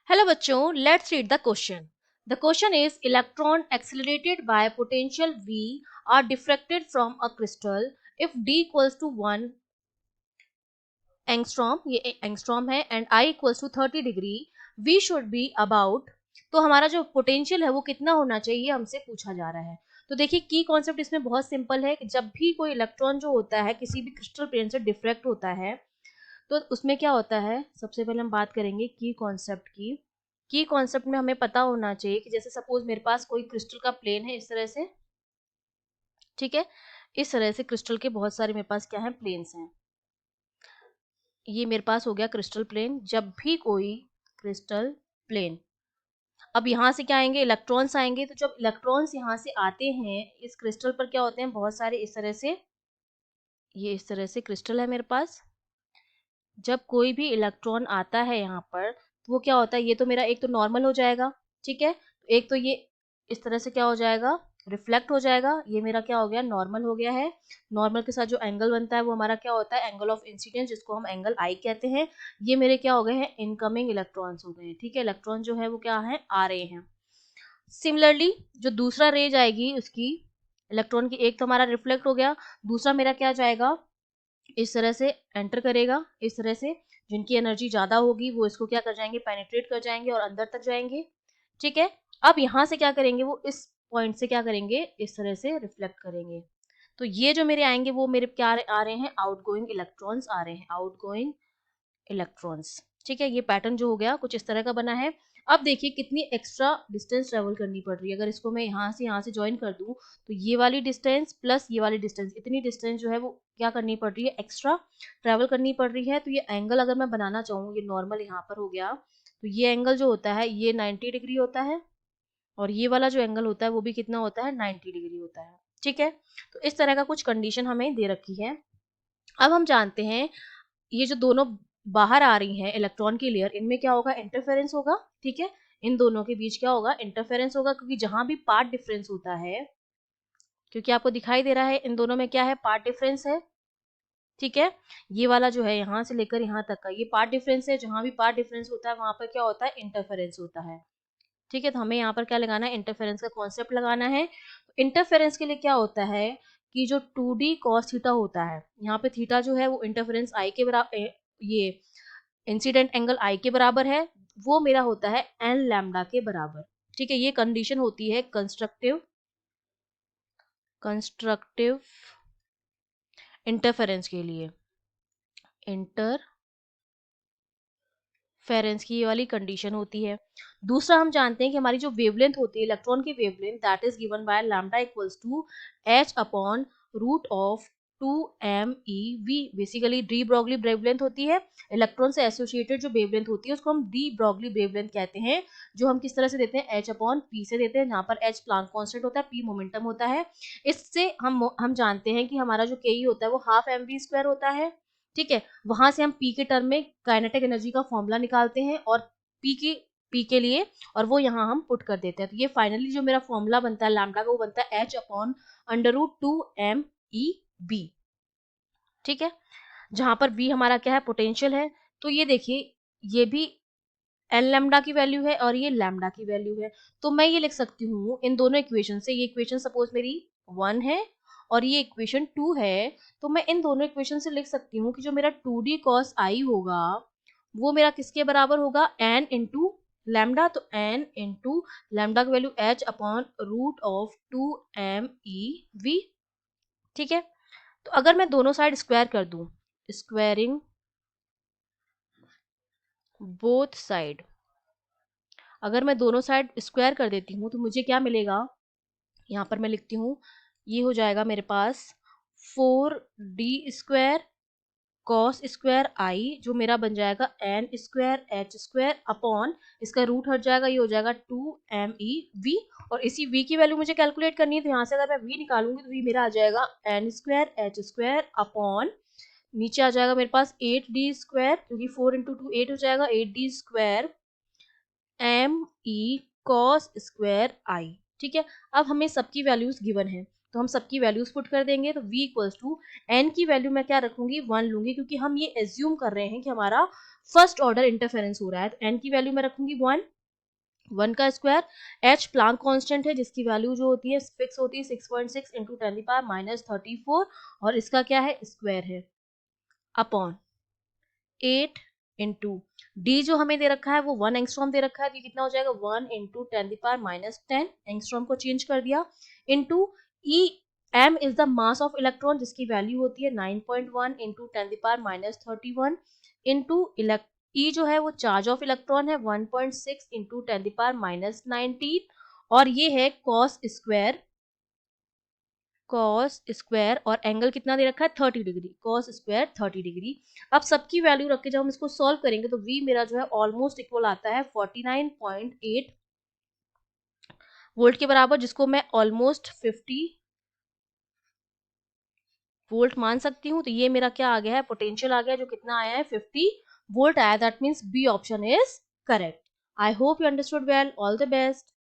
Hello बच्चों, let's read the question. The question is electron accelerated bye potential V are diffracted from a crystal if D equals to 1 angstrom, ये angstrom है, and I equals to 30 degree. V should be about, तो हमारा जो potential है वो कितना होना चाहिए हमसे पूछा जा रहा है. तो देखिए की कॉन्सेप्ट इसमें बहुत सिंपल है कि जब भी कोई इलेक्ट्रॉन जो होता है किसी भी क्रिस्टल प्लेन से डिफ्रैक्ट होता है तो उसमें क्या होता है. सबसे पहले हम बात करेंगे की कॉन्सेप्ट की. की कॉन्सेप्ट में हमें पता होना चाहिए कि जैसे सपोज मेरे पास कोई क्रिस्टल का प्लेन है इस तरह से, ठीक है. इस तरह से क्रिस्टल के बहुत सारे मेरे पास क्या है, प्लेन्स हैं. ये मेरे पास हो गया क्रिस्टल प्लेन. जब भी कोई क्रिस्टल प्लेन, अब यहाँ से क्या आएंगे, इलेक्ट्रॉन्स आएंगे. तो जब इलेक्ट्रॉन्स यहाँ से आते हैं इस क्रिस्टल पर क्या होते हैं, बहुत सारे इस तरह से, ये इस तरह से क्रिस्टल है मेरे पास. जब कोई भी इलेक्ट्रॉन आता है यहाँ पर तो वो क्या होता है, ये तो मेरा एक तो नॉर्मल हो जाएगा, ठीक है. एक तो ये इस तरह से क्या हो जाएगा, रिफ्लेक्ट हो जाएगा. ये मेरा क्या हो गया, नॉर्मल हो गया है. नॉर्मल के साथ जो एंगल बनता है वो हमारा क्या होता है, एंगल ऑफ इंसिडेंस, जिसको हम एंगल आई कहते हैं. ये मेरे क्या हो गए हैं, इनकमिंग इलेक्ट्रॉन्स हो गए हैं, ठीक है. इलेक्ट्रॉन जो है वो क्या है, आ रहे हैं. सिमिलरली जो दूसरा रेज आएगी उसकी, इलेक्ट्रॉन की एक तो हमारा रिफ्लेक्ट हो गया, दूसरा मेरा क्या जाएगा, इस तरह से एंटर करेगा. इस तरह से जिनकी एनर्जी ज्यादा होगी वो इसको क्या कर जाएंगे, पेनिट्रेट कर जाएंगे और अंदर तक जाएंगे, ठीक है. अब यहाँ से क्या करेंगे, वो इस पॉइंट से क्या करेंगे, इस तरह से रिफ्लेक्ट करेंगे. तो ये जो मेरे आएंगे वो मेरे क्या आ रहे हैं, आउटगोइंग इलेक्ट्रॉन्स आ रहे हैं, आउटगोइंग इलेक्ट्रॉन्स, ठीक है. ये पैटर्न जो हो गया कुछ इस तरह का बना है. अब देखिए कितनी एक्स्ट्रा डिस्टेंस ट्रेवल करनी पड़ रही है. अगर इसको मैं यहाँ से ज्वाइन कर दूं तो ये वाली डिस्टेंस प्लस ये वाली डिस्टेंस, इतनी डिस्टेंस जो है वो क्या करनी पड़ रही है, एक्स्ट्रा ट्रेवल करनी पड़ रही है. तो ये एंगल अगर मैं बनाना चाहूँ, ये नॉर्मल यहाँ पर हो गया, तो ये एंगल जो होता है ये 90 डिग्री होता है और ये वाला जो एंगल होता है वो भी कितना होता है, 90 डिग्री होता है, ठीक है. तो इस तरह का कुछ कंडीशन हमें दे रखी है. अब हम जानते हैं ये जो दोनों बाहर आ रही हैं इलेक्ट्रॉन की लेयर, इनमें क्या होगा, इंटरफेरेंस होगा, ठीक है. इन दोनों के बीच क्या होगा, इंटरफेरेंस होगा, क्योंकि जहां भी पार्ट डिफरेंस होता है, क्योंकि आपको दिखाई दे रहा है इन दोनों में क्या है, पार्ट डिफरेंस है, ठीक है. ये वाला जो है यहाँ से लेकर यहाँ तक का ये पार्ट डिफरेंस है. जहां भी पार्ट डिफरेंस होता है वहां पर क्या होता है, इंटरफेरेंस होता है, ठीक है. तो हमें यहाँ पर क्या लगाना है, इंटरफेरेंस का कॉन्सेप्ट लगाना है. इंटरफेरेंस के लिए क्या होता है कि जो 2D cos थीटा होता है, यहाँ पे थीटा जो है वो इंटरफेरेंस आई के बराबर, ये इंसिडेंट एंगल आई के बराबर है, वो मेरा होता है एन लैम्डा के बराबर, ठीक है. ये कंडीशन होती है कंस्ट्रक्टिव कंस्ट्रक्टिव इंटरफेरेंस के लिए. इंटरफेरेंस की ये वाली कंडीशन होती है. दूसरा हम जानते हैं कि हमारी जो वेवलेंथ होती है इलेक्ट्रॉन की wavelength, that is given by lambda equals to h upon root of 2m e v. Basically de Broglie wavelength होती है. इलेक्ट्रॉन से एसोसिएटेड जो वेवलेंथ होती है उसको हम डी ब्रॉगली वेवलेंथ कहते हैं, जो हम किस तरह से देते हैं, h अपॉन p से देते हैं, जहाँ पर h प्लांक कांस्टेंट होता है, p मोमेंटम होता है. इससे हम जानते हैं कि हमारा जो ke होता है वो हाफ mv² होता है, ठीक है. वहां से हम p के टर्म में काइनेटिक एनर्जी का फॉर्मूला निकालते हैं और p के लिए, और वो यहाँ हम पुट कर देते हैं. तो ये फाइनली जो मेरा फॉर्मूला बनता है लैम्डा का वो बनता है h upon under root 2m e b, ठीक है. जहां पर v हमारा क्या है, पोटेंशियल है. तो ये देखिए ये भी एन लैम्डा की वैल्यू है और ये लैम्डा की वैल्यू है. तो मैं ये लिख सकती हूँ इन दोनों इक्वेशन से, ये इक्वेशन सपोज मेरी 1 है और ये इक्वेशन 2 है. तो मैं इन दोनों इक्वेशन से लिख सकती हूँ कि जो मेरा 2D cos i होगा वो मेरा किसके बराबर होगा, n इंटू लैम्डा. तो n इंटू लैम्डा की value h upon root of 2m e v, ठीक है. तो अगर मैं दोनों साइड स्क्वायर कर दूं, स्क्वायरिंग बोथ साइड, अगर मैं दोनों साइड स्क्वायर कर देती हूँ तो मुझे क्या मिलेगा, यहाँ पर मैं लिखती हूँ, ये हो जाएगा मेरे पास 4d² cos स्क्वायर आई, जो मेरा बन जाएगा n² h² अपॉन, इसका रूट हट जाएगा, ये हो जाएगा 2m e v. और इसी v की वैल्यू मुझे कैलकुलेट करनी है, तो यहाँ से अगर मैं v निकालूंगी तो v मेरा आ जाएगा n² h² अपॉन, नीचे आ जाएगा मेरे पास 8d², क्योंकि 4 इंटू 2 8 हो जाएगा, 8d² m e cos square I, ठीक है. अब हमें सबकी वैल्यूज गिवन है, तो हम सबकी वैल्यूज पुट कर देंगे। तो v इक्वल्स टू n की वैल्यू मैं क्या रखूंगी 1 लूंगी, क्योंकि हम ये एज्यूम कर रहे हैं कि हमारा फर्स्ट ऑर्डर इंटरफेरेंस हो रहा है। तो n की वैल्यू मैं रखूंगी 1 का स्क्वायर, h प्लांक कांस्टेंट है जिसकी वैल्यू जो होती है फिक्स होती है 6.6 इंटू 10⁻−34, और इसका क्या है स्क्वायर है, अपॉन 8 इंटू डी जो हमें दे रखा है वो 1 एंगस्ट्रॉम दे रखा है, तो कितना हो जाएगा 1 इंटू 10⁻10 एंगस्ट्रॉम को चेंज कर दिया, into E m is the mass of electron जिसकी वैल्यू होती है 9.1 इंटू 10⁻31 इंटू ई जो है वो चार्ज ऑफ इलेक्ट्रॉन है 1.6 इंटू 10⁻19, और ये है कॉस स्क्वायर और एंगल कितना दे रखा है 30 डिग्री, कॉस स्क्वायर 30 डिग्री। अब सबकी वैल्यू रख के जब हम इसको सॉल्व करेंगे तो v मेरा जो है ऑलमोस्ट इक्वल आता है 49.8 वोल्ट के बराबर, जिसको मैं ऑलमोस्ट 50 वोल्ट मान सकती हूँ। तो ये मेरा क्या आ गया है, पोटेंशियल आ गया जो कितना आया है 50 वोल्ट आया। That means B option is correct. I hope you understood well. All the best.